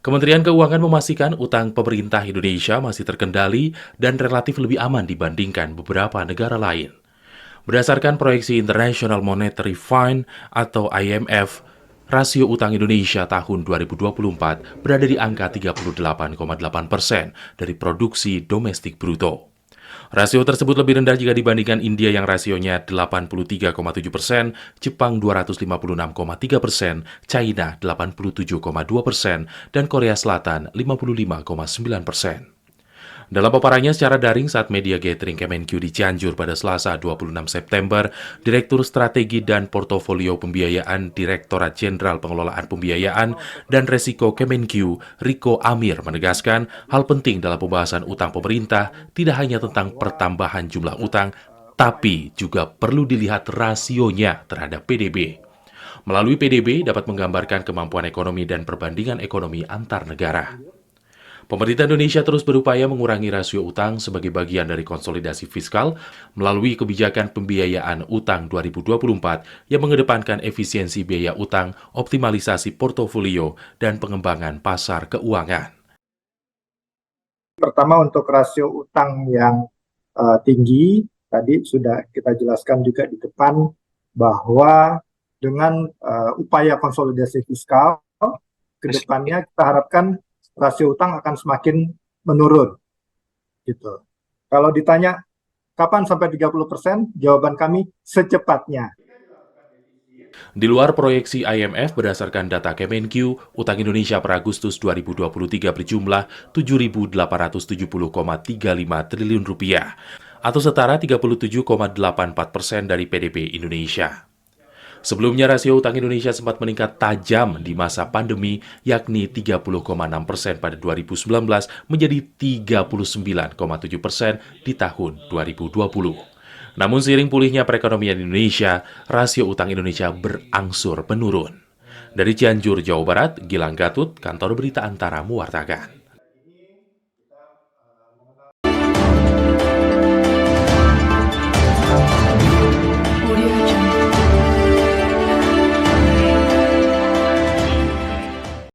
Kementerian Keuangan memastikan utang pemerintah Indonesia masih terkendali dan relatif lebih aman dibandingkan beberapa negara lain. Berdasarkan proyeksi International Monetary Fund atau IMF, rasio utang Indonesia tahun 2024 berada di angka 38,8% dari produksi domestik bruto. Rasio tersebut lebih rendah jika dibandingkan India yang rasionya 83,7%, Jepang 256,3%, China 87,2%, dan Korea Selatan 55,9%. Dalam paparannya secara daring saat media gathering Kemenq di Cianjur pada Selasa 26 September, Direktur Strategi dan Portofolio Pembiayaan Direktorat Jenderal Pengelolaan Pembiayaan dan Resiko Kemenq, Riko Amir menegaskan hal penting dalam pembahasan utang pemerintah tidak hanya tentang pertambahan jumlah utang, tapi juga perlu dilihat rasionya terhadap PDB. Melalui PDB dapat menggambarkan kemampuan ekonomi dan perbandingan ekonomi antar negara. Pemerintah Indonesia terus berupaya mengurangi rasio utang sebagai bagian dari konsolidasi fiskal melalui kebijakan pembiayaan utang 2024 yang mengedepankan efisiensi biaya utang, optimalisasi portofolio, dan pengembangan pasar keuangan. Pertama, untuk rasio utang yang tinggi, tadi sudah kita jelaskan juga di depan bahwa dengan upaya konsolidasi fiskal, ke depannya kita harapkan rasio utang akan semakin menurun. Gitu. Kalau ditanya kapan sampai 30%, jawaban kami secepatnya. Di luar proyeksi IMF berdasarkan data Kemenq, utang Indonesia per Agustus 2023 berjumlah 7.870,35 triliun rupiah, atau setara 37,84% dari PDB Indonesia. Sebelumnya, rasio utang Indonesia sempat meningkat tajam di masa pandemi, yakni 30,6% pada 2019 menjadi 39,7% di tahun 2020. Namun seiring pulihnya perekonomian Indonesia, rasio utang Indonesia berangsur menurun. Dari Cianjur, Jawa Barat, Gilang Gatut, Kantor Berita Antara mewartakan.